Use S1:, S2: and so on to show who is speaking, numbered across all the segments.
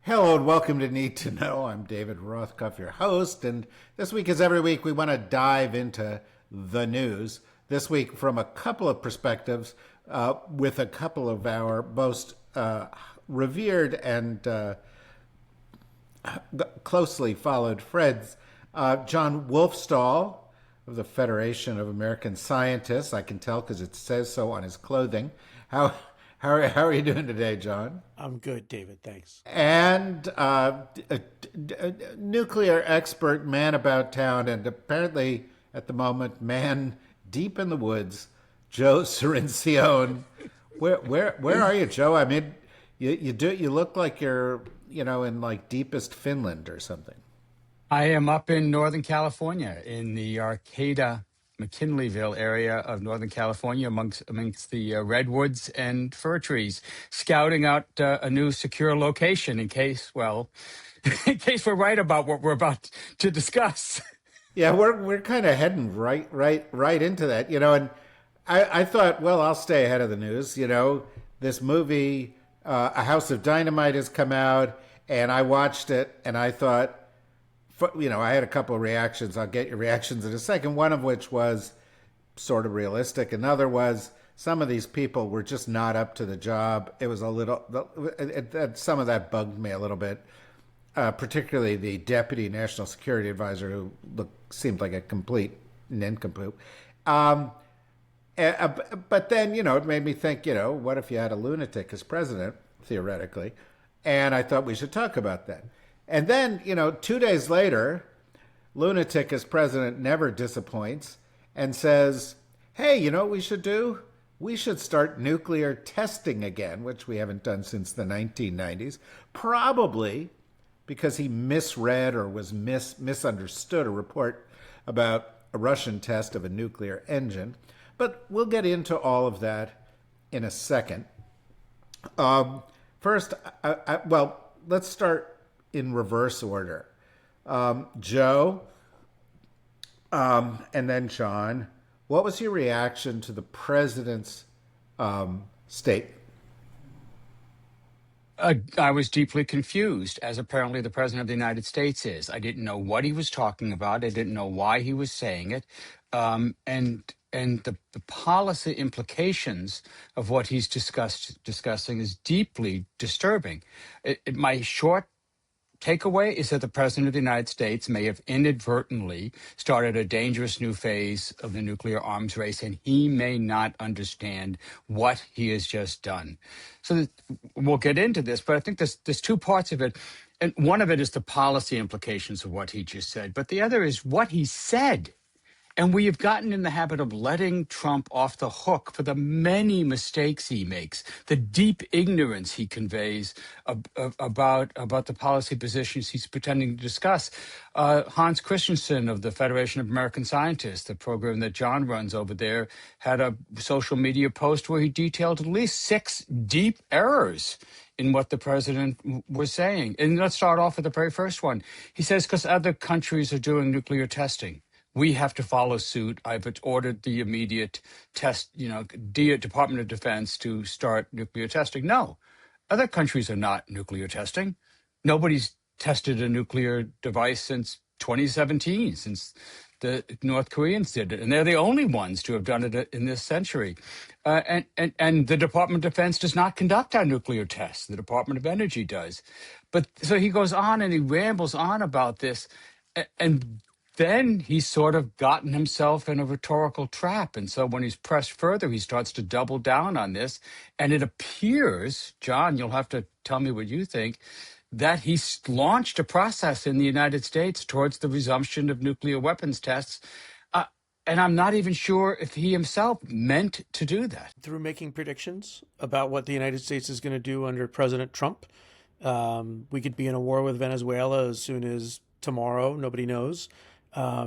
S1: Hello and welcome to Need to Know. I'm David Rothkopf, your host, and this week, as every week, we want to dive into the news. This week, from a couple of perspectives, with a couple of our most revered and closely followed friends. John Wolfsthal of the Federation of American Scientists. I can tell because it says so on his clothing. How are you doing today, John?
S2: I'm good, David. Thanks.
S1: And a nuclear expert, man about town, and apparently at the moment, man deep in the woods, Joe Cirincione. Where are you, Joe? I mean, you look like you're in like deepest Finland or something.
S3: I am up in Northern California, in the Arcata, McKinleyville area of Northern California, amongst the redwoods and fir trees, scouting out a new secure location in case, well, in case we're right about what we're about to discuss.
S1: Yeah, we're kind of heading right into that, and I thought, well, I'll stay ahead of the news. This movie, A House of Dynamite, has come out, and I watched it, and I thought, I had a couple of reactions. I'll get your reactions in a second. One of which was sort of realistic. Another was some of these people were just not up to the job. It was a little, some of that bugged me a little bit, particularly the deputy national security advisor who seemed like a complete nincompoop. But then, it made me think, what if you had a lunatic as president, theoretically? And I thought we should talk about that. And then, 2 days later, lunatic as president never disappoints and says, hey, you know what we should do? We should start nuclear testing again, which we haven't done since the 1990s, probably because he misread or was misunderstood a report about a Russian test of a nuclear engine. But we'll get into all of that in a second. First, well, let's start in reverse order. Joe, and then Sean, what was your reaction to the president's statement?
S3: I was deeply confused, as apparently the president of the United States is. I didn't know what he was talking about. I didn't know why he was saying it, and the policy implications of what he's discussing is deeply disturbing. My short takeaway is that the president of the United States may have inadvertently started a dangerous new phase of the nuclear arms race, and he may not understand what he has just done. So we'll get into this, but I think there's two parts of it. And one of it is the policy implications of what he just said, but the other is what he said. And we have gotten in the habit of letting Trump off the hook for the many mistakes he makes, the deep ignorance he conveys about the policy positions he's pretending to discuss. Hans Christensen of the Federation of American Scientists, the program that John runs over there, had a social media post where he detailed at least 6 deep errors in what the president was saying. And let's start off with the very first one. He says, because other countries are doing nuclear testing, we have to follow suit. I've ordered the immediate Department of Defense to start nuclear testing. No, other countries are not nuclear testing. Nobody's tested a nuclear device since 2017, since the North Koreans did it. And they're the only ones to have done it in this century. And the Department of Defense does not conduct our nuclear tests. The Department of Energy does. But so he goes on and he rambles on about this. And then he's sort of gotten himself in a rhetorical trap. And so when he's pressed further, he starts to double down on this. And it appears, John, you'll have to tell me what you think, that he's launched a process in the United States towards the resumption of nuclear weapons tests. And I'm not even sure if he himself meant to do that.
S2: Through making predictions about what the United States is going to do under President Trump, we could be in a war with Venezuela as soon as tomorrow. Nobody knows. I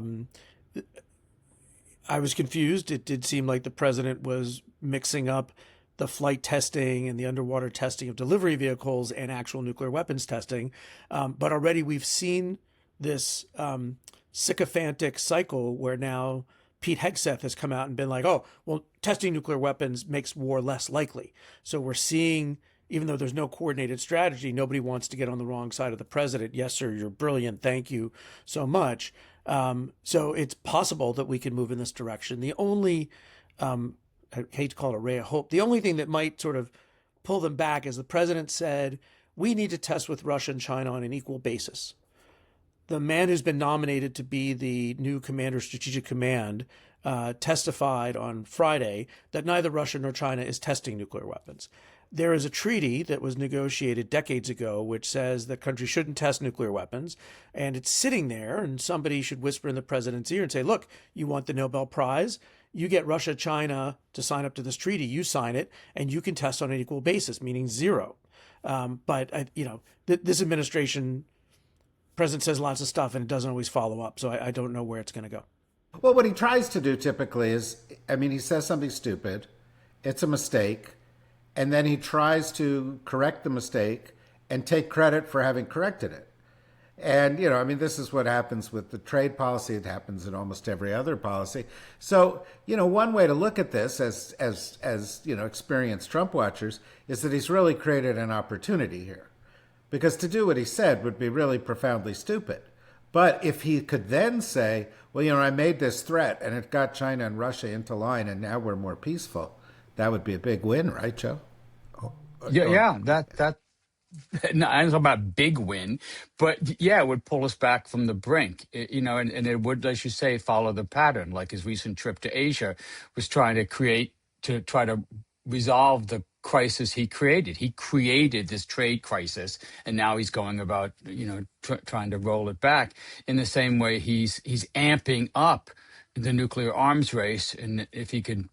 S2: was confused. It did seem like the president was mixing up the flight testing and the underwater testing of delivery vehicles and actual nuclear weapons testing. But already we've seen this sycophantic cycle where now Pete Hegseth has come out and been like, oh, well, testing nuclear weapons makes war less likely. So we're seeing even though there's no coordinated strategy, nobody wants to get on the wrong side of the president. Yes, sir, you're brilliant. Thank you so much. So it's possible that we can move in this direction. The only, I hate to call it a ray of hope, the only thing that might sort of pull them back is the president said, we need to test with Russia and China on an equal basis. The man who's been nominated to be the new commander of Strategic Command testified on Friday that neither Russia nor China is testing nuclear weapons. There is a treaty that was negotiated decades ago which says that countries shouldn't test nuclear weapons, and it's sitting there, and somebody should whisper in the president's ear and say, look, you want the Nobel Prize? You get Russia, China to sign up to this treaty, you sign it, and you can test on an equal basis, meaning zero. But this administration, president says lots of stuff and it doesn't always follow up, so I don't know where it's going to go.
S1: Well, what he tries to do typically is, he says something stupid, it's a mistake, and then he tries to correct the mistake and take credit for having corrected it. And, this is what happens with the trade policy. It happens in almost every other policy. So, one way to look at this as experienced Trump watchers is that he's really created an opportunity here. Because to do what he said would be really profoundly stupid. But if he could then say, well, I made this threat and it got China and Russia into line and now we're more peaceful, that would be a big win, right, Joe?
S3: Yeah, that no, I don't know about big win, but yeah, it would pull us back from the brink, and it would, as you say, follow the pattern. Like his recent trip to Asia was try to resolve the crisis he created. He created this trade crisis, and now he's going about, trying to roll it back. In the same way, he's amping up the nuclear arms race, and if he could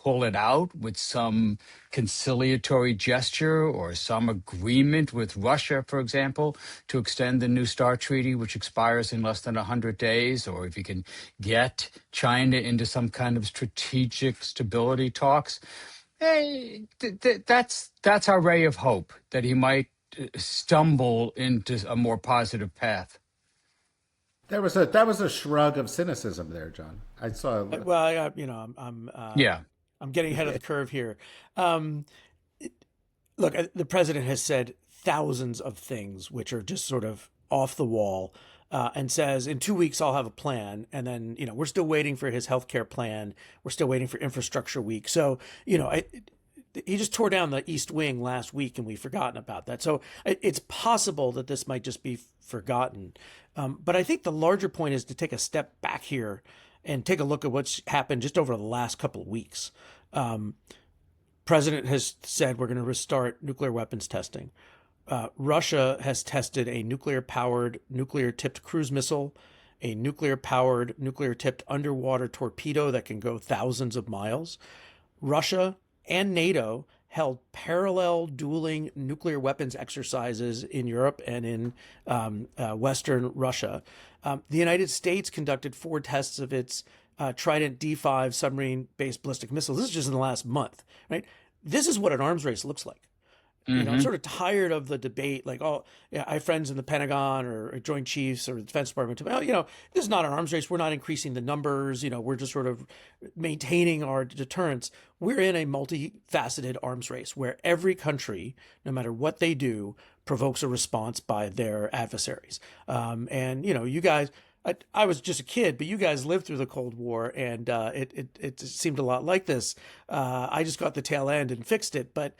S3: pull it out with some conciliatory gesture or some agreement with Russia, for example, to extend the New START treaty, which expires in less than 100 days, or if you can get China into some kind of strategic stability talks, hey, that's our ray of hope, that he might stumble into a more positive path.
S1: That was a shrug of cynicism there, John. I saw.
S2: Well,
S3: Yeah.
S2: I'm getting ahead of the curve here. Look, the president has said thousands of things which are just sort of off the wall, and says in 2 weeks I'll have a plan, and then we're still waiting for his healthcare plan. We're still waiting for infrastructure week. So he just tore down the East Wing last week, and we've forgotten about that. So it's possible that this might just be forgotten. But I think the larger point is to take a step back here and take a look at what's happened just over the last couple of weeks. President has said we're going to restart nuclear weapons testing. Russia has tested a nuclear-powered, nuclear-tipped cruise missile, a nuclear-powered, nuclear-tipped underwater torpedo that can go thousands of miles. Russia and NATO held parallel dueling nuclear weapons exercises in Europe and in Western Russia. The United States conducted 4 tests of its Trident D5 submarine-based ballistic missiles. This is just in the last month, right? This is what an arms race looks like. I'm sort of tired of the debate, like, I have friends in the Pentagon or Joint Chiefs or the Defense Department. This is not an arms race. We're not increasing the numbers. We're just sort of maintaining our deterrence. We're in a multifaceted arms race where every country, no matter what they do, provokes a response by their adversaries. You guys, I was just a kid, but you guys lived through the Cold War, and it seemed a lot like this. I just got the tail end and fixed it. But,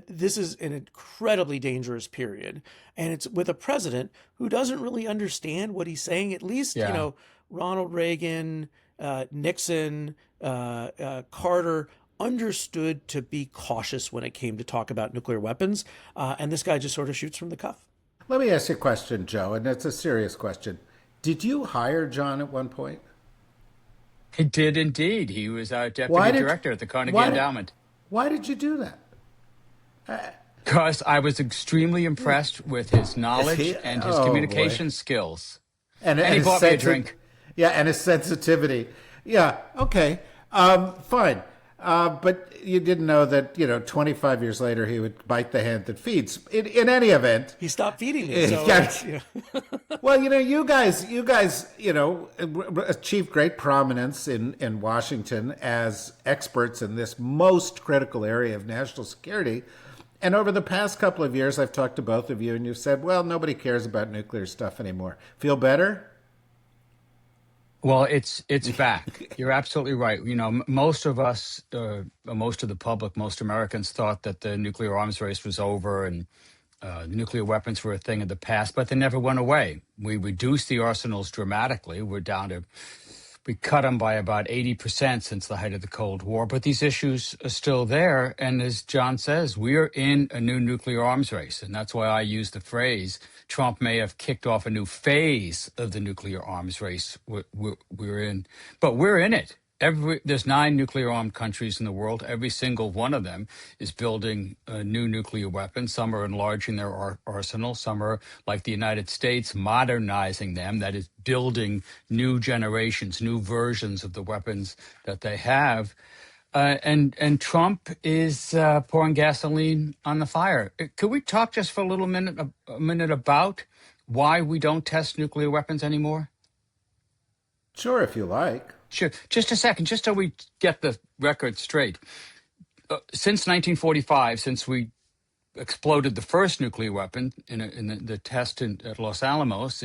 S2: this is an incredibly dangerous period. And it's with a president who doesn't really understand what he's saying. At least, Ronald Reagan, Nixon, Carter understood to be cautious when it came to talk about nuclear weapons. And this guy just sort of shoots from the cuff.
S1: Let me ask you a question, Joe, and it's a serious question. Did you hire John at one point?
S3: He did indeed. He was our deputy director at the Carnegie Endowment.
S1: Why did you do that?
S3: Because I was extremely impressed with his knowledge and his communication skills. And he bought me a drink.
S1: Yeah, and his sensitivity. Yeah, okay, fine. But you didn't know that, 25 years later he would bite the hand that feeds. In any event,
S2: he stopped feeding me. So
S1: well, you guys, achieved great prominence in Washington as experts in this most critical area of national security. And over the past couple of years, I've talked to both of you, and you've said, well, nobody cares about nuclear stuff anymore. Feel better?
S3: Well, it's back. You're absolutely right. Most of us, most of the public, most Americans thought that the nuclear arms race was over and nuclear weapons were a thing of the past, but they never went away. We reduced the arsenals dramatically. We cut them by about 80% since the height of the Cold War, but these issues are still there. And as John says, we're in a new nuclear arms race. And that's why I use the phrase Trump may have kicked off a new phase of the nuclear arms race we're in, but we're in it. There's 9 nuclear armed countries in the world. Every single one of them is building new nuclear weapons. Some are enlarging their arsenal. Some are, like the United States, modernizing them. That is, building new generations, new versions of the weapons that they have. And Trump is pouring gasoline on the fire. Could we talk just for a minute about why we don't test nuclear weapons anymore?
S1: Sure, if you like.
S3: Sure. Just a second, just so we get the record straight. Since 1945, since we exploded the first nuclear weapon in the test at Los Alamos,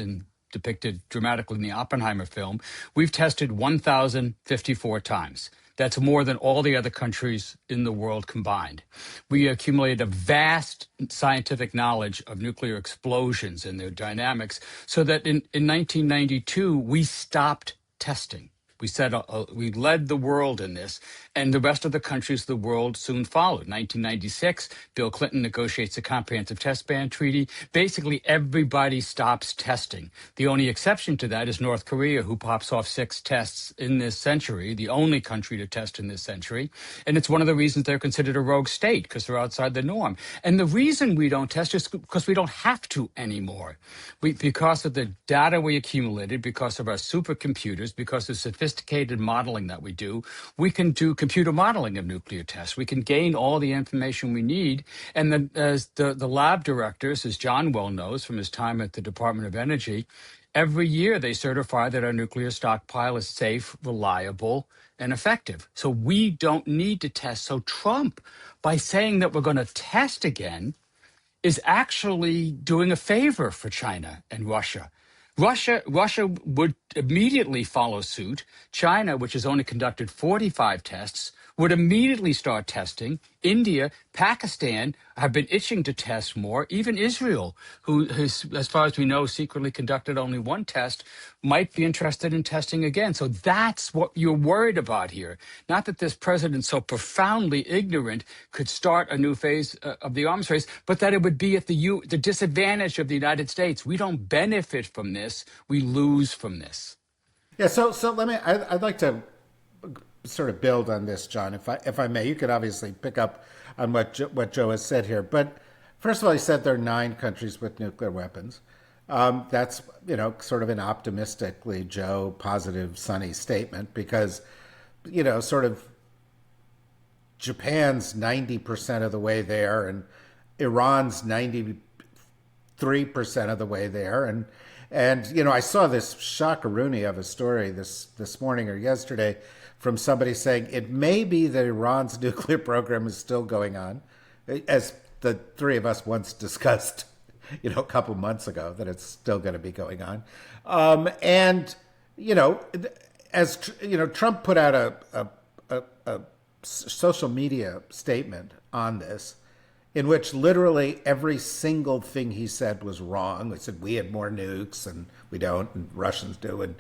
S3: depicted dramatically in the Oppenheimer film, we've tested 1,054 times. That's more than all the other countries in the world combined. We accumulated a vast scientific knowledge of nuclear explosions and their dynamics, so that in 1992, we stopped testing. We said we led the world in this, and the rest of the countries of the world soon followed. 1996, Bill Clinton negotiates a comprehensive test ban treaty. Basically, everybody stops testing. The only exception to that is North Korea, who pops off 6 tests in this century, the only country to test in this century. And it's one of the reasons they're considered a rogue state, because they're outside the norm. And the reason we don't test is because we don't have to anymore. Because of the data we accumulated, because of our supercomputers, because of sophisticated modeling that we do, we can do computer modeling of nuclear tests. We can gain all the information we need. And as the lab directors, as John well knows from his time at the Department of Energy, every year they certify that our nuclear stockpile is safe, reliable, and effective. So we don't need to test. So Trump, by saying that we're going to test again, is actually doing a favor for China and Russia. Russia would immediately follow suit. China, which has only conducted 45 tests, would immediately start testing. India, Pakistan have been itching to test more. Even Israel, who has, as far as we know, secretly conducted only 1 test, might be interested in testing again. So that's what you're worried about here. Not that this president, so profoundly ignorant, could start a new phase of the arms race, but that it would be at the disadvantage of the United States. We don't benefit from this. We lose from this.
S1: Yeah, so let me. I'd like to sort of build on this, John, if I may. You could obviously pick up on what Joe has said here, but first of all, he said there are 9 countries with nuclear weapons. That's sort of an optimistically Joe positive, sunny statement because sort of Japan's 90% of the way there, and Iran's 93% of the way there, and I saw this shockaroonie of a story this morning or yesterday from somebody saying it may be that Iran's nuclear program is still going on, as the 3 of us once discussed, a couple months ago, that it's still going to be going on. Trump put out a social media statement on this, in which literally every single thing he said was wrong. He said we had more nukes and we don't, and Russians do, and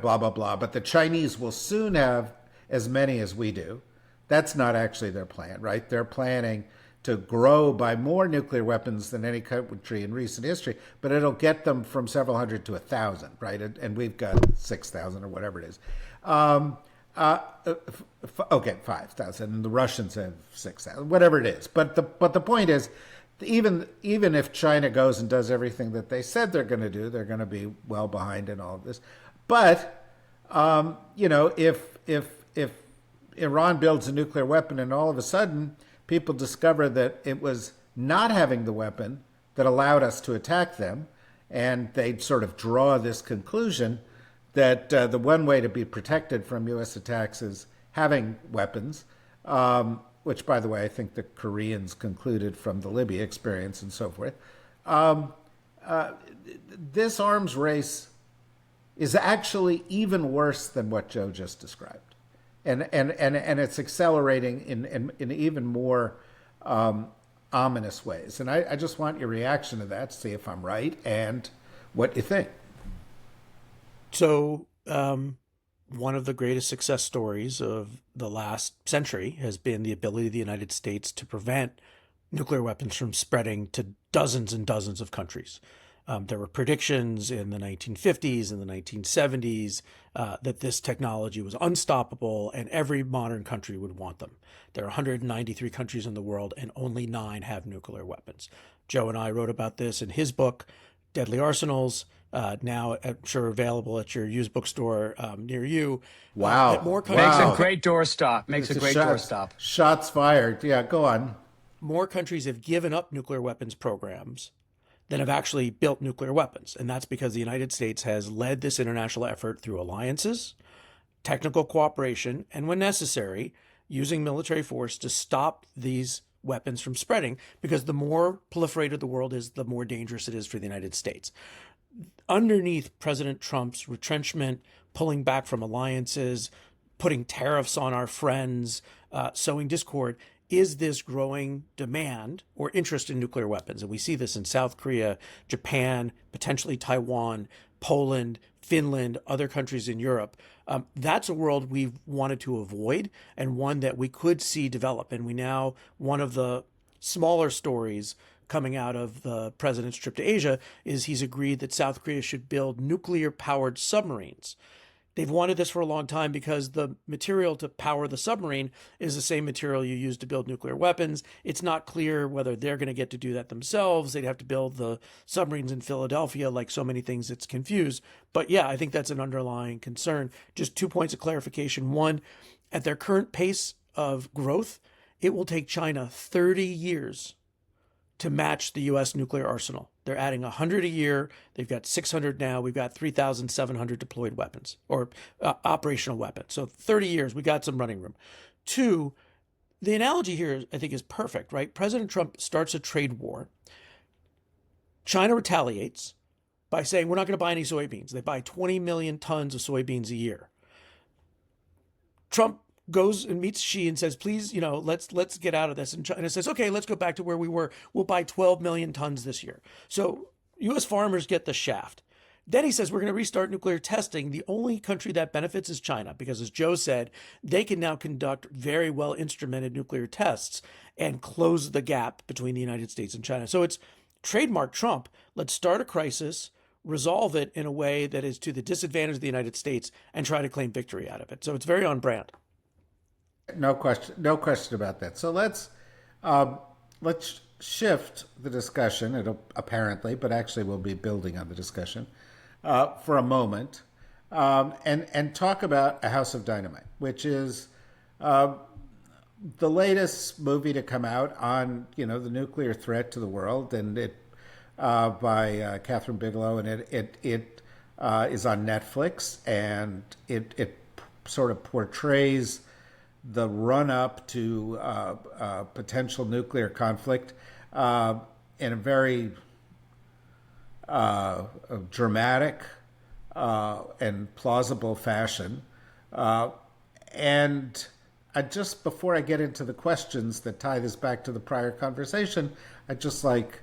S1: blah blah blah. But the Chinese will soon have as many as we do. That's not actually their plan, right? They're planning to grow by more nuclear weapons than any country in recent history, but it'll get them from several hundred to 1,000, right? And we've got 6,000 or whatever it is. Okay, 5,000, and the Russians have 6,000, whatever it is. But the point is, even if China goes and does everything that they said they're going to do, they're going to be well behind in all of this. But if Iran builds a nuclear weapon and all of a sudden people discover that it was not having the weapon that allowed us to attack them, and they sort of draw this conclusion that the one way to be protected from U.S. attacks is having weapons, which, by the way, I think the Koreans concluded from the Libya experience and so forth. This arms race is actually even worse than what Joe just described, and it's accelerating in even more ominous ways. And I just want your reaction to that, see if I'm right and what you think.
S2: So, one of the greatest success stories of the last century has been the ability of the United States to prevent nuclear weapons from spreading to dozens and dozens of countries. There were predictions in the 1950s and the 1970s that this technology was unstoppable and every modern country would want them. There are 193 countries in the world and only 9 have nuclear weapons. Joe and I wrote about this in his book, Deadly Arsenals, now I'm sure available at your used bookstore near you.
S1: Wow.
S2: That more countries,
S3: Makes a great doorstop. Makes a great doorstop.
S1: Shots fired. Yeah, go on.
S2: more countries have given up nuclear weapons programs than have actually built nuclear weapons. And that's because the United States has led this international effort through alliances, technical cooperation, and when necessary, using military force to stop these weapons from spreading, because the more proliferated the world is, the more dangerous it is for the United States. Underneath President Trump's retrenchment, pulling back from alliances, putting tariffs on our friends, sowing discord, is this growing demand or interest in nuclear weapons. And we see this in South Korea, Japan, potentially Taiwan, Poland, Finland, other countries in Europe. That's a world we've wanted to avoid and one that we could see develop. And we now, one of the smaller stories coming out of the president's trip to Asia is he's agreed that South Korea should build nuclear-powered submarines. They've wanted this for a long time because the material to power the submarine is the same material you use to build nuclear weapons. It's not clear whether they're going to get to do that themselves. They'd have to build the submarines in Philadelphia. Like so many things, it's confused. But yeah, I think that's an underlying concern. Just 2 points of clarification. One, at their current pace of growth, it will take China 30 years to match the U.S. nuclear arsenal. They're adding 100 a year. They've got 600 now. We've got 3,700 deployed weapons or operational weapons. So 30 years, we got some running room. Two, the analogy here, I think, is perfect, right? President Trump starts a trade war. China retaliates by saying, we're not going to buy any soybeans. They buy 20 million tons of soybeans a year. Trump goes and meets Xi and says, please, let's get out of this. And China says, okay, let's go back to where we were. We'll buy 12 million tons this year. So U.S. farmers get the shaft. Then he says, we're going to restart nuclear testing. The only country that benefits is China, because as Joe said, they can now conduct very well instrumented nuclear tests and close the gap between the United States and China. So it's trademark Trump. Let's start a crisis, resolve it in a way that is to the disadvantage of the United States, and try to claim victory out of it. So it's very on brand.
S1: No question about that. So let's shift the discussion. It'll apparently, but actually we'll be building on the discussion for a moment, and talk about A House of Dynamite, which is the latest movie to come out on the nuclear threat to the world, and it by Catherine Bigelow, and it is on Netflix, and it sort of portrays the run-up to potential nuclear conflict in a very dramatic and plausible fashion. And just before I get into the questions that tie this back to the prior conversation, I'd just like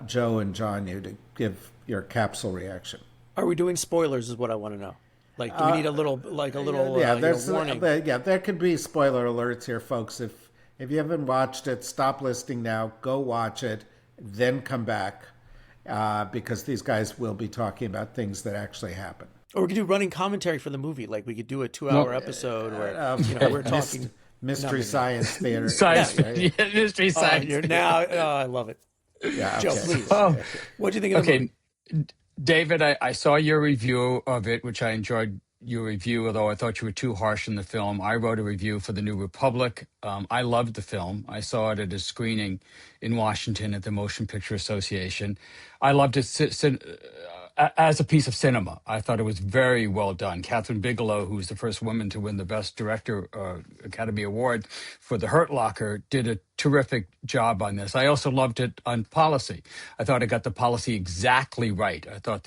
S1: Joe and John, you to give your capsule reaction.
S2: Are we doing spoilers is what I want to know. Like, do we need a little warning?
S1: There could be spoiler alerts here, folks. If you haven't watched it, stop listening now. Go watch it, then come back, because these guys will be talking about things that actually happen.
S2: Or we could do running commentary for the movie. Like, we could do a 2-hour episode where we're talking
S1: Mystery Science Theater.
S3: Science,
S1: right?
S3: Mystery Science.
S2: I love it.
S1: Yeah,
S2: Joe,
S1: okay.
S2: please.
S3: Oh,
S2: What do you think of the movie?
S3: David, I saw your review of it, which I enjoyed your review, although I thought you were too harsh in the film. I wrote a review for the New Republic. I loved the film. I saw it at a screening in Washington at the Motion Picture Association. I loved it as a piece of cinema, I thought it was very well done. Catherine Bigelow, who's the first woman to win the Best Director Academy Award for The Hurt Locker, did a terrific job on this. I also loved it on policy. I thought it got the policy exactly right. I thought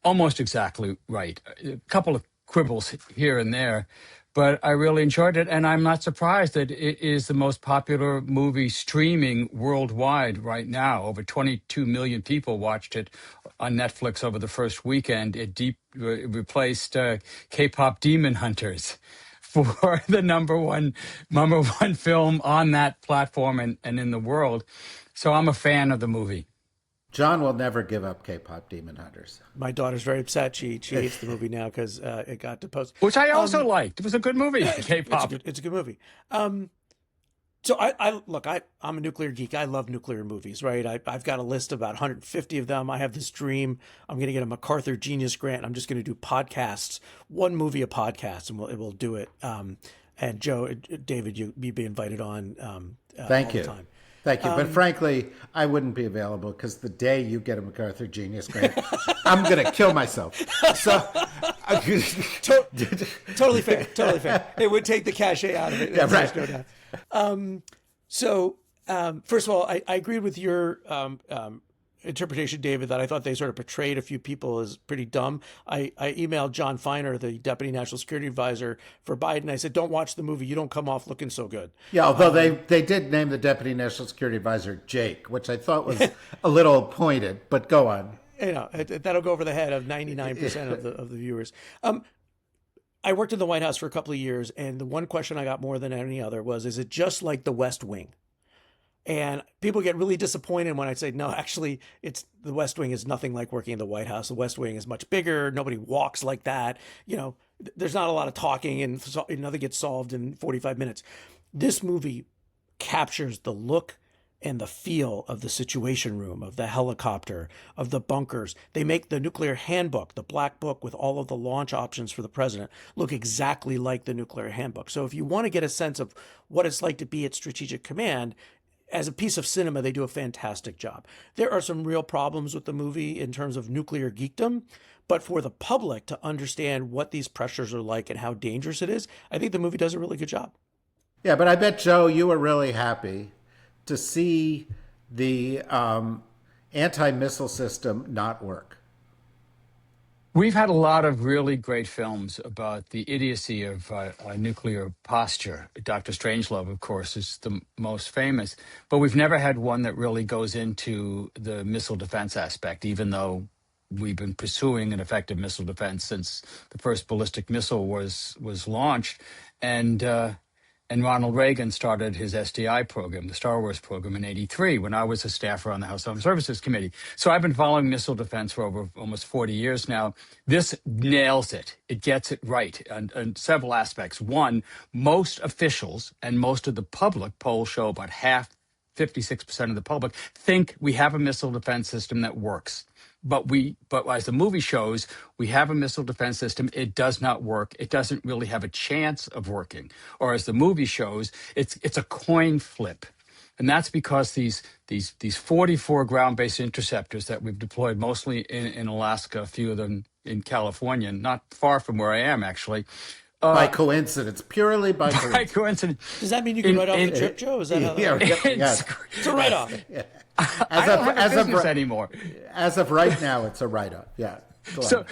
S3: almost exactly right. A couple of quibbles here and there, but I really enjoyed it. And I'm not surprised that it is the most popular movie streaming worldwide right now. Over 22 million people watched it on Netflix over the first weekend. It replaced K-pop Demon Hunters for the number one film on that platform and in the world. So I'm a fan of the movie.
S1: John will never give up K-pop Demon Hunters.
S2: My daughter's very upset. She hates the movie now because it got to post.
S3: Which I also liked. It was a good movie, K-pop.
S2: It's a good movie. So I'm a nuclear geek. I love nuclear movies, right? I've got a list of about 150 of them. I have this dream. I'm going to get a MacArthur Genius Grant. I'm just going to do podcasts, one movie a podcast, and we'll do it. And Joe, David, you'd be invited on.
S1: Thank you.
S2: The time.
S1: Thank you. But frankly, I wouldn't be available because the day you get a MacArthur Genius Grant, I'm going to kill myself. So,
S2: totally fair. Totally fair. It would take the cachet out of it.
S1: Yeah, right.
S2: No doubt. First of all, I agreed with your interpretation, David, that I thought they sort of portrayed a few people as pretty dumb. I emailed John Feiner, the Deputy National Security Advisor for Biden. I said, don't watch the movie. You don't come off looking so good.
S1: Yeah, although they did name the Deputy National Security Advisor Jake, which I thought was a little pointed, but go on.
S2: You know, that'll go over the head of 99% of the viewers. I worked in the White House for a couple of years, and the one question I got more than any other was, is it just like the West Wing? And people get really disappointed when I say, no, actually, the West Wing is nothing like working in the White House. The West Wing is much bigger. Nobody walks like that. You know, there's not a lot of talking and nothing gets solved in 45 minutes. This movie captures the look and the feel of the Situation Room, of the helicopter, of the bunkers. They make the nuclear handbook, the black book with all of the launch options for the president, look exactly like the nuclear handbook. So if you want to get a sense of what it's like to be at Strategic Command, as a piece of cinema, they do a fantastic job. There are some real problems with the movie in terms of nuclear geekdom, but for the public to understand what these pressures are like and how dangerous it is, I think the movie does a really good job.
S1: Yeah, but I bet, Joe, you were really happy to see the anti-missile system not work.
S3: We've had a lot of really great films about the idiocy of nuclear posture. Dr. Strangelove, of course, is the most famous, but we've never had one that really goes into the missile defense aspect, even though we've been pursuing an effective missile defense since the first ballistic missile was launched. And Ronald Reagan started his SDI program, the Star Wars program, in '83 when I was a staffer on the House Armed Services Committee. So I've been following missile defense for over almost 40 years now. This nails it. It gets it right on several aspects. One, most officials and most of the public, polls show about 56% of the public, think we have a missile defense system that works. But as the movie shows, we have a missile defense system. It does not work. It doesn't really have a chance of working. Or as the movie shows, it's a coin flip. And that's because these 44 ground-based interceptors that we've deployed mostly in Alaska, a few of them in California, not far from where I am, actually.
S1: By coincidence, purely by coincidence.
S3: By coincidence.
S2: Does that mean you can write off the trip, Joe? Is that how it's a write-off?
S3: Yeah. I don't have a business anymore.
S1: As of right now, it's a write-off. Yeah.
S3: So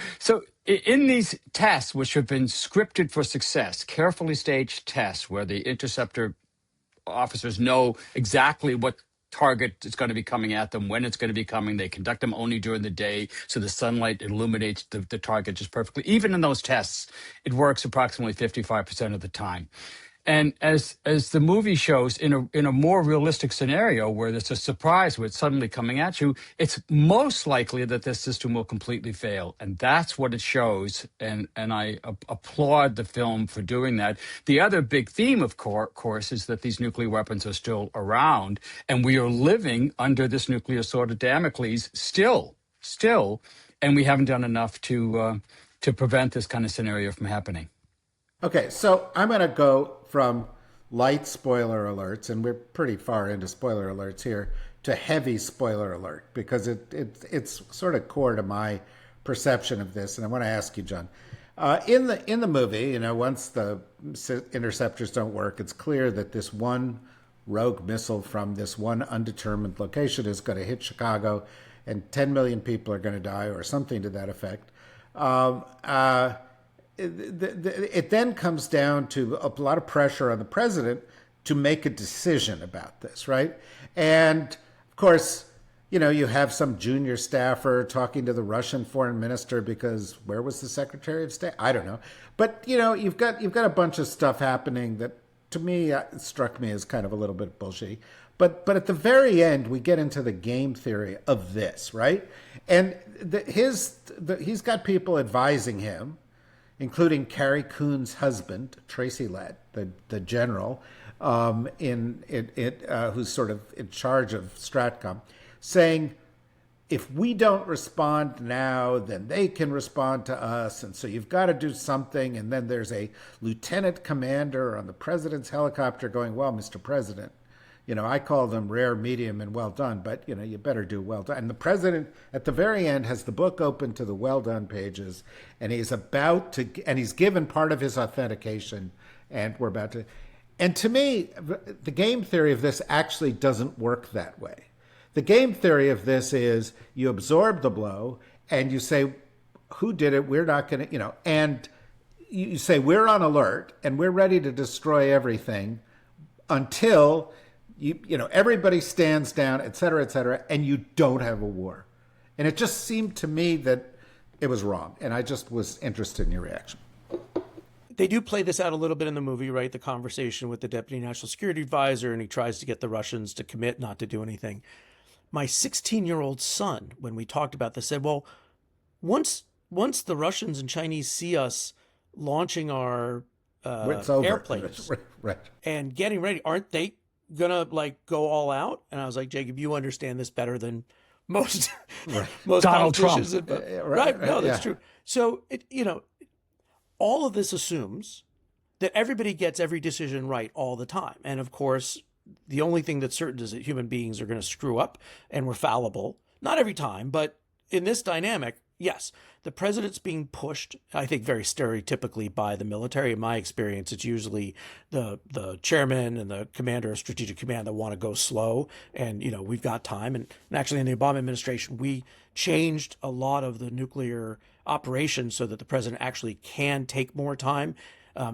S3: in these tests, which have been scripted for success, carefully staged tests where the interceptor officers know exactly what target is going to be coming at them, when it's going to be coming. They conduct them only during the day, so the sunlight illuminates the target just perfectly. Even in those tests, it works approximately 55% of the time. And as the movie shows, in a more realistic scenario where there's a surprise where it's suddenly coming at you, it's most likely that this system will completely fail. And that's what it shows. And I applaud the film for doing that. The other big theme, of course, is that these nuclear weapons are still around. And we are living under this nuclear sword of Damocles still. And we haven't done enough to prevent this kind of scenario from happening.
S1: Okay, so I'm going to go from light spoiler alerts, and we're pretty far into spoiler alerts here, to heavy spoiler alert because it's sort of core to my perception of this. And I want to ask you, John, in the movie, once the interceptors don't work, it's clear that this one rogue missile from this one undetermined location is going to hit Chicago, and 10 million people are going to die, or something to that effect. Um, uh, it then comes down to a lot of pressure on the president to make a decision about this, right? And of course, you have some junior staffer talking to the Russian foreign minister because where was the Secretary of State? I don't know. But you've got a bunch of stuff happening that to me struck me as kind of a little bit bullshitty. But at the very end, we get into the game theory of this, right? And he's got people advising him, including Carrie Coon's husband, Tracy Lett, the general, who's sort of in charge of Stratcom, saying, if we don't respond now, then they can respond to us. And so you've got to do something. And then there's a lieutenant commander on the president's helicopter going, well, Mr. President, I call them rare, medium, and well done, but, you better do well done. And the president, at the very end, has the book open to the well done pages, and and he's given part of his authentication, and we're about to. And to me, the game theory of this actually doesn't work that way. The game theory of this is you absorb the blow, and you say, who did it? We're not going to, and you say, we're on alert, and we're ready to destroy everything until everybody stands down, et cetera, and you don't have a war. And it just seemed to me that it was wrong. And I just was interested in your reaction.
S2: They do play this out a little bit in the movie, right? The conversation with the deputy national security advisor, and he tries to get the Russians to commit not to do anything. My 16-year-old son, when we talked about this, said, well, once the Russians and Chinese see us launching our airplanes
S1: right.
S2: and getting ready, aren't they gonna go all out? And I was like, Jacob, you understand this better than most most
S3: Donald
S2: politicians.
S3: Trump.
S2: Right. No, that's true. So all of this assumes that everybody gets every decision right all the time. And of course, the only thing that's certain is that human beings are going to screw up, and we're fallible. Not every time, but in this dynamic, yes, the president's being pushed, I think, very stereotypically by the military. In my experience, it's usually the chairman and the commander of strategic command that want to go slow. And, we've got time. And actually, in the Obama administration, we changed a lot of the nuclear operations so that the president actually can take more time.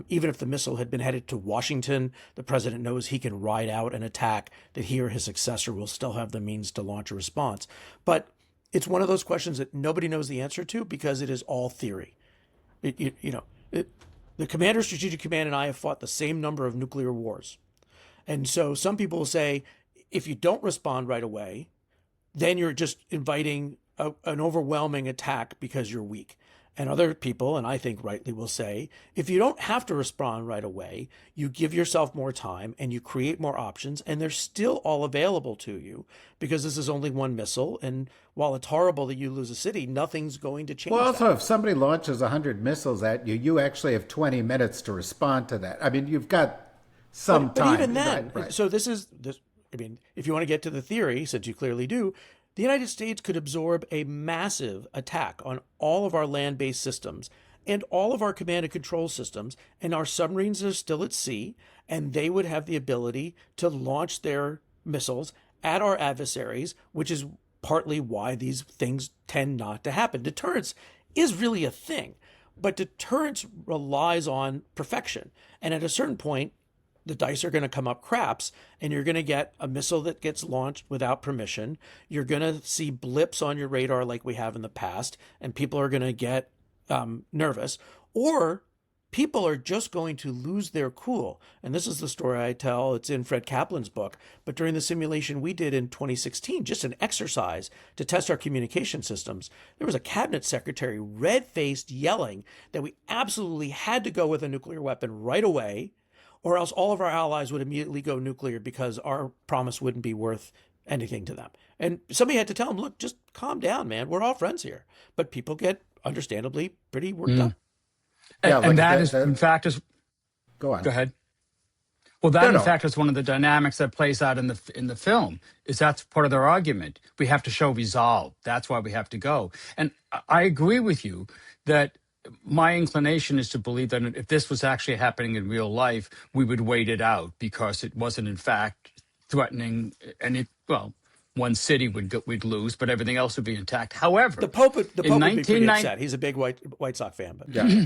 S2: Even if the missile had been headed to Washington, the president knows he can ride out an attack, that he or his successor will still have the means to launch a response. But it's one of those questions that nobody knows the answer to because it is all theory. The Commander of Strategic Command and I have fought the same number of nuclear wars. And so some people will say, if you don't respond right away, then you're just inviting an overwhelming attack because you're weak. And other people, and I think rightly, will say, if you don't have to respond right away, you give yourself more time and you create more options, and they're still all available to you because this is only one missile. And while it's horrible that you lose a city, nothing's going to change.
S1: Well, also,
S2: that.
S1: if somebody launches 100 missiles at you, you actually have 20 minutes to respond to that. I mean, you've got some time.
S2: But even then,
S1: right.
S2: So this. I mean, if you want to get to the theory, since you clearly do, the United States could absorb a massive attack on all of our land-based systems and all of our command and control systems, and our submarines are still at sea, and they would have the ability to launch their missiles at our adversaries, which is partly why these things tend not to happen. Deterrence is really a thing, but deterrence relies on perfection. And at a certain point, the dice are going to come up craps, and you're going to get a missile that gets launched without permission. You're going to see blips on your radar like we have in the past, and people are going to get nervous. Or people are just going to lose their cool. And this is the story I tell. It's in Fred Kaplan's book. But during the simulation we did in 2016, just an exercise to test our communication systems, there was a cabinet secretary red-faced yelling that we absolutely had to go with a nuclear weapon right away, or else all of our allies would immediately go nuclear because our promise wouldn't be worth anything to them. And somebody had to tell them, look, just calm down, man. We're all friends here. But people get, understandably, pretty worked up.
S3: And that is, in fact, is...
S1: Go on.
S3: Go ahead. Well, that
S1: No,
S3: in
S1: no.
S3: fact is one of the dynamics that plays out in the film. Is that's part of their argument. We have to show resolve. That's why we have to go. And I agree with you that my inclination is to believe that if this was actually happening in real life, we would wait it out because it wasn't in fact threatening any. Well, one city would lose, but everything else would be intact. However,
S2: The
S3: in
S2: Pope would be pretty
S3: 1990.
S2: upset. He's a big White Sox fan, but
S1: Yeah.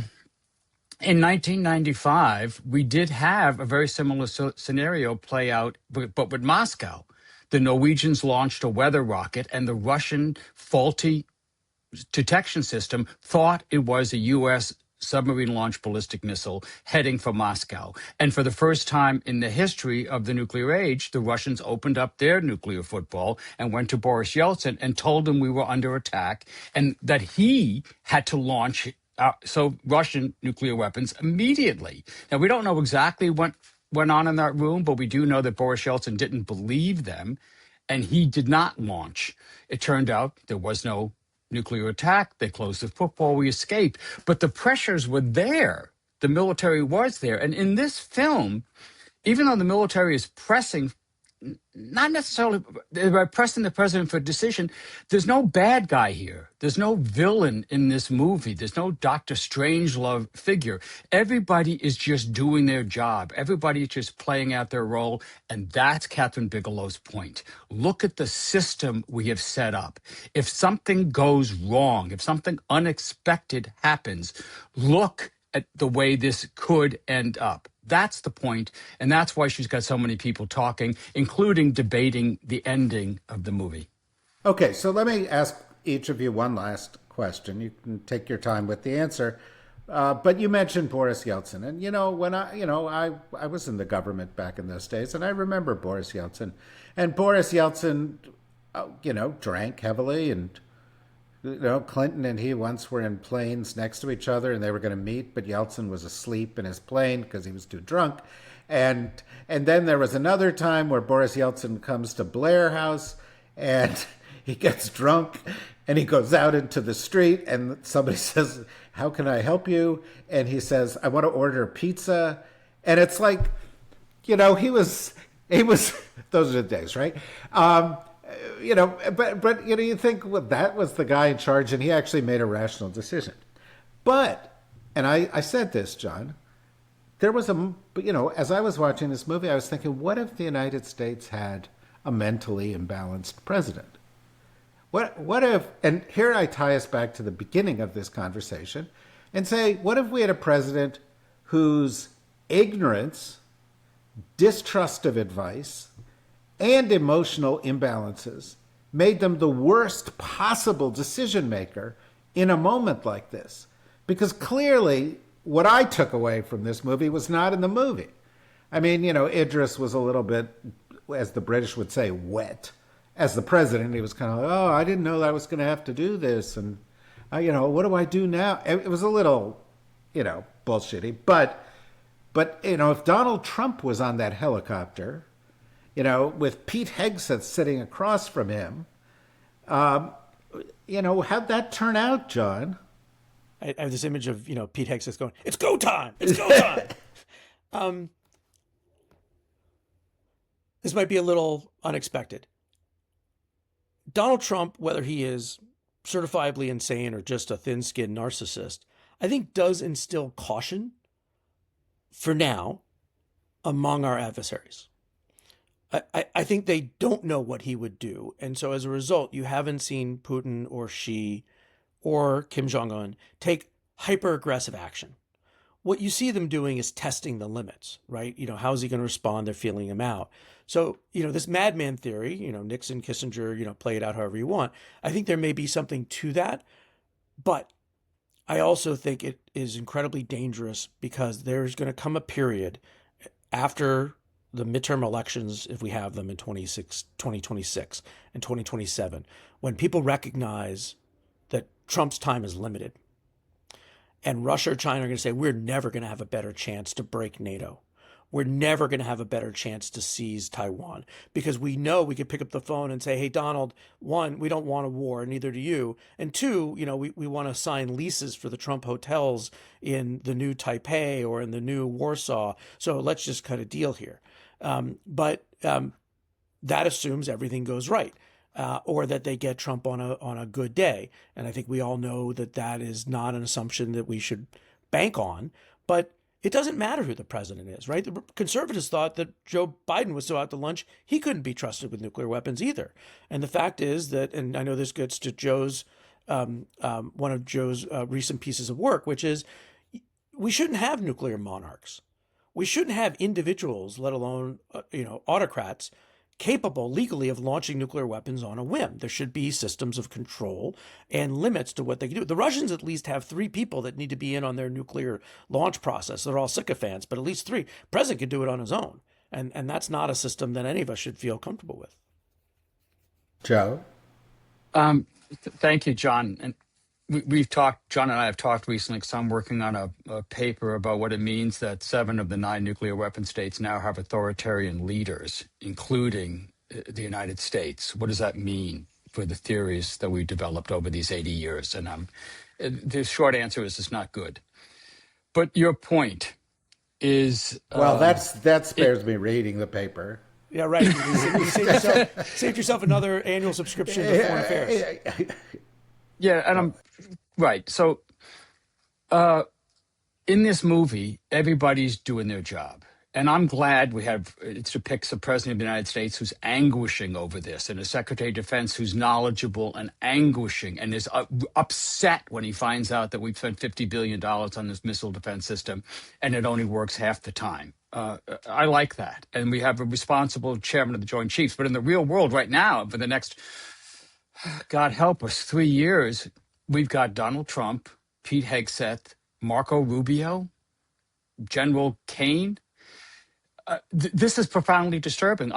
S3: In 1995, we did have a very similar scenario play out, but with Moscow. The Norwegians launched a weather rocket, and the Russian faulty detection system thought it was a U.S. submarine launched ballistic missile heading for Moscow. And for the first time in the history of the nuclear age, the Russians opened up their nuclear football and went to Boris Yeltsin and told him we were under attack and that he had to launch Russian nuclear weapons immediately. Now, we don't know exactly what went on in that room, but we do know that Boris Yeltsin didn't believe them, and he did not launch. It turned out there was no nuclear attack. They closed the football. We escaped. But the pressures were there. The military was there. And in this film, even though the military is pressing, not necessarily they're pressing the president for a decision, there's no bad guy here. There's no villain in this movie. There's no Dr. Strangelove figure. Everybody is just doing their job. Everybody is just playing out their role. And that's Catherine Bigelow's point. Look at the system we have set up. If something goes wrong, if something unexpected happens, look at the way this could end up. That's the point, and that's why she's got so many people talking, including debating the ending of the movie.
S1: Okay, so let me ask each of you one last question. You can take your time with the answer. But you mentioned Boris Yeltsin, and when I was in the government back in those days, and I remember Boris Yeltsin, and Boris Yeltsin, drank heavily, and Clinton and he once were in planes next to each other, and they were going to meet, but Yeltsin was asleep in his plane because he was too drunk, and then there was another time where Boris Yeltsin comes to Blair House, and he gets drunk, and he goes out into the street, and somebody says, "How can I help you?" And he says, "I want to order pizza," and it's like, he was. Those are the days, right? But you think, well, that was the guy in charge, and he actually made a rational decision. But, and I said this, John, there was as I was watching this movie, I was thinking, what if the United States had a mentally imbalanced president? What if, and here I tie us back to the beginning of this conversation and say, what if we had a president whose ignorance, distrust of advice, and emotional imbalances made them the worst possible decision maker in a moment like this? Because clearly, what I took away from this movie was not in the movie. I mean, Idris was a little bit, as the British would say, wet. As the president, he was kind of like, oh, I didn't know that I was going to have to do this. And, what do I do now? It was a little, bullshitty. But if Donald Trump was on that helicopter, with Pete Hegseth sitting across from him, how'd that turn out, John?
S2: I have this image of Pete Hegseth going, "It's go time! It's go time!" This might be a little unexpected. Donald Trump, whether he is certifiably insane or just a thin-skinned narcissist, I think does instill caution for now among our adversaries. I think they don't know what he would do. And so as a result, you haven't seen Putin or Xi or Kim Jong-un take hyper-aggressive action. What you see them doing is testing the limits, right? How is he going to respond? They're feeling him out. So, this madman theory, Nixon, Kissinger, play it out however you want. I think there may be something to that. But I also think it is incredibly dangerous because there's going to come a period after the midterm elections, if we have them in 2026 and 2027, when people recognize that Trump's time is limited. And Russia or China are going to say, we're never going to have a better chance to break NATO. we're never going to have a better chance to seize Taiwan, because we know we could pick up the phone and say, hey, Donald, one, we don't want a war, neither do you. And two, we want to sign leases for the Trump hotels in the new Taipei or in the new Warsaw. So let's just cut a deal here. But that assumes everything goes right. Or that they get Trump on a good day. And I think we all know that that is not an assumption that we should bank on. But it doesn't matter who the president is, right? The conservatives thought that Joe Biden was so out to lunch, he couldn't be trusted with nuclear weapons either. And the fact is that, and I know this gets to Joe's, one of Joe's recent pieces of work, which is we shouldn't have nuclear monarchs. We shouldn't have individuals, let alone, autocrats, capable legally of launching nuclear weapons on a whim. There should be systems of control and limits to what they can do. The Russians at least have 3 people that need to be in on their nuclear launch process. They're all sycophants, but at least 3. The president could do it on his own. And that's not a system that any of us should feel comfortable with.
S1: Joe?
S3: Thank you, John. And we've talked, John and I have talked recently, because I'm working on a paper about what it means that 7 of the 9 nuclear weapon states now have authoritarian leaders, including the United States. What does that mean for the theories that we developed over these 80 years? And the short answer is it's not good. But your point is...
S1: Well, that spares me reading the paper.
S2: Yeah, right. You saved yourself another annual subscription to Foreign Affairs.
S3: Yeah, and I'm right. So in this movie, everybody's doing their job. And I'm glad it depicts a president of the United States who's anguishing over this, and a secretary of defense who's knowledgeable and anguishing and is upset when he finds out that we've spent $50 billion on this missile defense system and it only works half the time. I like that. And we have a responsible chairman of the Joint Chiefs. But in the real world right now, for the next, God help us, 3 years, we've got Donald Trump, Pete Hegseth, Marco Rubio, General Kane. This is profoundly disturbing.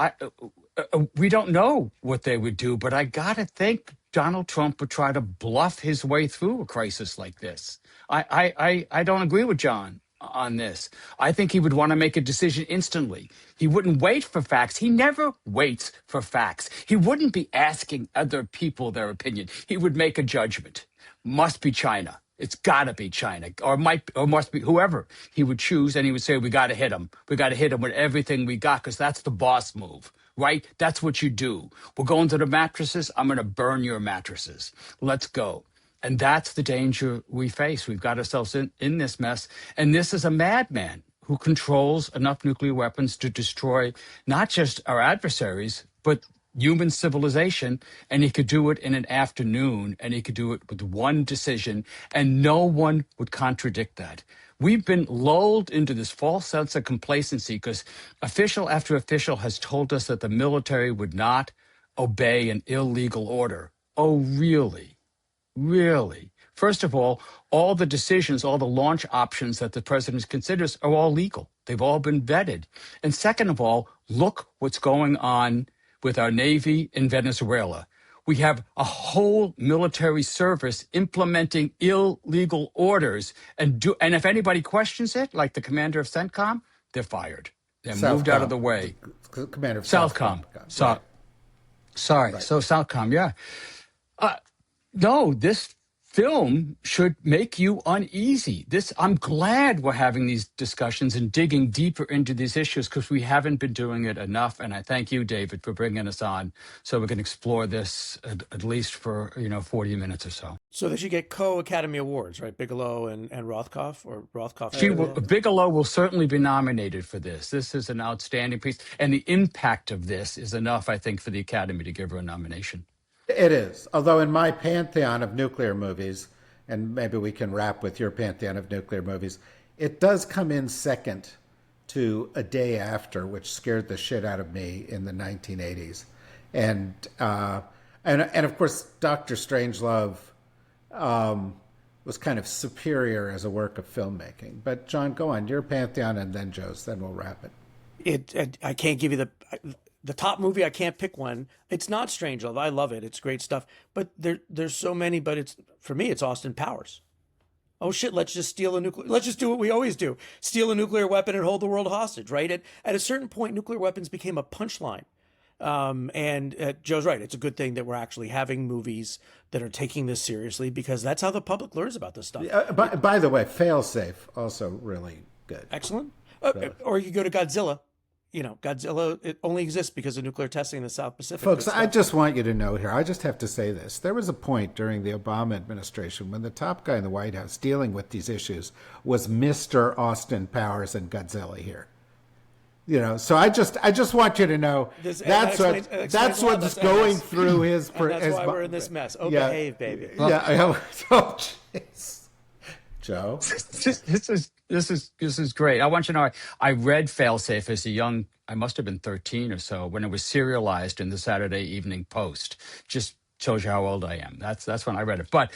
S3: We don't know what they would do, but I got to think Donald Trump would try to bluff his way through a crisis like this. I don't agree with John on this. I think he would want to make a decision instantly. He wouldn't wait for facts. He never waits for facts. He wouldn't be asking other people their opinion. He would make a judgment. Must be China. It's got to be China, or must be whoever he would choose, and he would say, "We got to hit him. We got to hit him with everything we got, because that's the boss move, right? That's what you do. We're going to the mattresses. I'm going to burn your mattresses. Let's go." And that's the danger we face. We've got ourselves in this mess, and this is a madman who controls enough nuclear weapons to destroy not just our adversaries, but human civilization, and he could do it in an afternoon, and he could do it with one decision, and no one would contradict that. We've been lulled into this false sense of complacency because official after official has told us that the military would not obey an illegal order. Oh, really? Really? First of all the decisions, all the launch options that the president considers are all legal. They've all been vetted. And second of all, look what's going on with our Navy in Venezuela. We have a whole military service implementing illegal orders. And if anybody questions it, like the commander of CENTCOM, they're fired. They're moved out of the way.
S1: Commander of
S3: Southcom.
S1: Right.
S3: Sorry.
S1: Right.
S3: So Southcom, yeah. No, this film should make you uneasy. I'm glad we're having these discussions and digging deeper into these issues, because we haven't been doing it enough. And I thank you, David, for bringing us on so we can explore this at least for 40 minutes or so.
S2: So they should get co-Academy Awards, right? Bigelow and Rothkopf, or Rothkopf.
S3: Bigelow will certainly be nominated for this. This is an outstanding piece. And the impact of this is enough, I think, for the Academy to give her a nomination.
S1: It is. Although in my pantheon of nuclear movies, and maybe we can wrap with your pantheon of nuclear movies, it does come in second to A Day After, which scared the shit out of me in the 1980s. And of course, Dr. Strangelove was kind of superior as a work of filmmaking. But John, go on. Your pantheon, and then Joe's, then we'll wrap it.
S2: I can't give you the top movie. I can't pick one. It's not Strangelove. I love it. It's great stuff. But there's so many. But for me, it's Austin Powers. oh shit, let's just let's just do what we always do, steal a nuclear weapon and hold the world hostage, right? At a certain point, nuclear weapons became a punchline. And Joe's right. It's a good thing that we're actually having movies that are taking this seriously, because that's how the public learns about this stuff.
S1: By the way, Failsafe also really good.
S2: Excellent. Or you go to Godzilla. Godzilla, it only exists because of nuclear testing in the South Pacific.
S1: Folks, I just want you to know here, I just have to say this. There was a point during the Obama administration when the top guy in the White House dealing with these issues was Mr. Austin Powers and Godzilla here. So I just want you to know that's what's going through his.
S2: That's why we're in this mess. Behave, baby.
S1: Yeah. Oh, jeez. Joe,
S3: this is great. I want you to know I read Failsafe as a young. I must have been 13 or so when it was serialized in the Saturday Evening Post. Just shows you how old I am. That's when I read it. But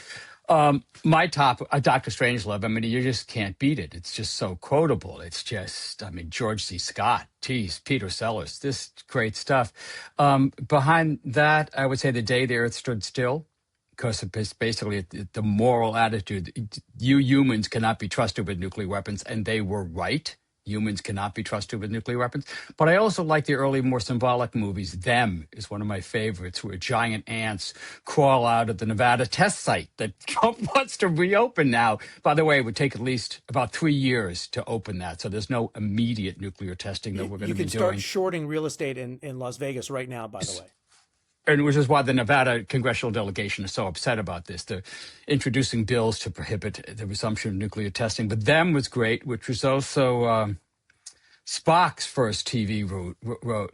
S3: my top, Dr. Strangelove, I mean, you just can't beat it. It's just so quotable. It's just, I mean, George C. Scott, geez, Peter Sellers, this great stuff. Behind that, I would say The Day the Earth Stood Still, because it's basically the moral attitude. You humans cannot be trusted with nuclear weapons, and they were right. Humans cannot be trusted with nuclear weapons. But I also like the early, more symbolic movies. Them is one of my favorites, where giant ants crawl out of the Nevada test site that Trump wants to reopen now. By the way, it would take at least about 3 years to open that. So there's no immediate nuclear testing that we're going to be doing.
S2: You can start shorting real estate in Las Vegas right now, by the way.
S3: And which is why the Nevada congressional delegation is so upset about this. They're introducing bills to prohibit the resumption of nuclear testing. But Them was great, which was also Spock's first TV role.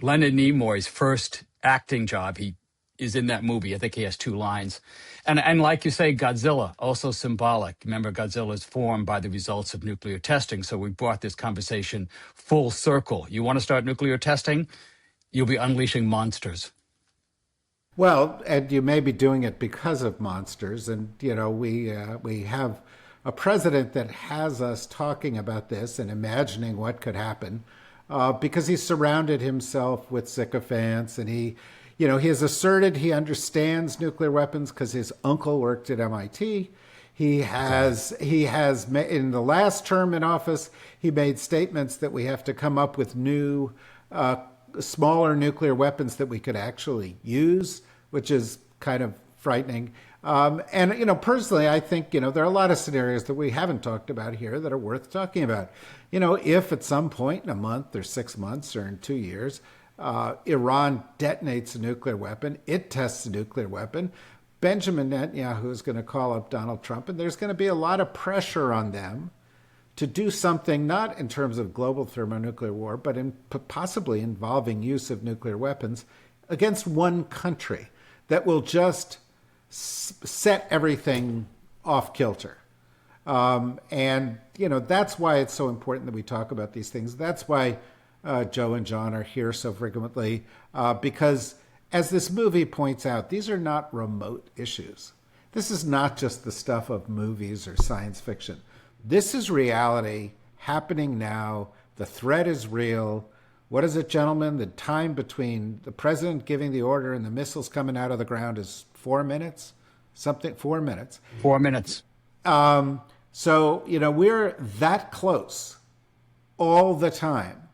S3: Leonard Nimoy's first acting job. He is in that movie. I think he has 2 lines. And like you say, Godzilla, also symbolic. Remember, Godzilla is formed by the results of nuclear testing. So we brought this conversation full circle. You want to start nuclear testing? You'll be unleashing monsters.
S1: Well, and you may be doing it because of monsters, and we have a president that has us talking about this and imagining what could happen, because he's surrounded himself with sycophants, and he has asserted he understands nuclear weapons because his uncle worked at MIT. He has in the last term in office, he made statements that we have to come up with new smaller nuclear weapons that we could actually use, which is kind of frightening. And personally, I think, there are a lot of scenarios that we haven't talked about here that are worth talking about. If at some point in a month or 6 months or in 2 years, Iran detonates a nuclear weapon, it tests a nuclear weapon, Benjamin Netanyahu is going to call up Donald Trump, and there's going to be a lot of pressure on them to do something, not in terms of global thermonuclear war, but possibly involving use of nuclear weapons against one country that will just set everything off kilter. And that's why it's so important that we talk about these things. That's why Joe and John are here so frequently, because as this movie points out, these are not remote issues. This is not just the stuff of movies or science fiction. This is reality happening now. The threat is real. What is it, gentlemen? The time between the president giving the order and the missiles coming out of the ground is 4 minutes? 4 minutes.
S3: 4 minutes.
S1: So, we're that close all the time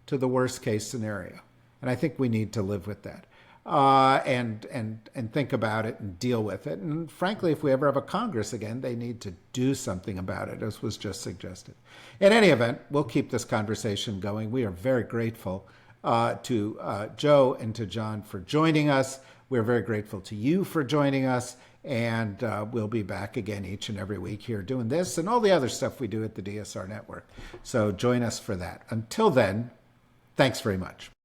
S1: to the worst case scenario. And I think we need to live with that. And think about it and deal with it. And frankly, if we ever have a Congress again, they need to do something about it, as was just suggested. In any event, we'll keep this conversation going. We are very grateful to Joe and to John for joining us. We're very grateful to you for joining us. And we'll be back again each and every week here doing this and all the other stuff we do at the DSR Network. So join us for that. Until then, thanks very much.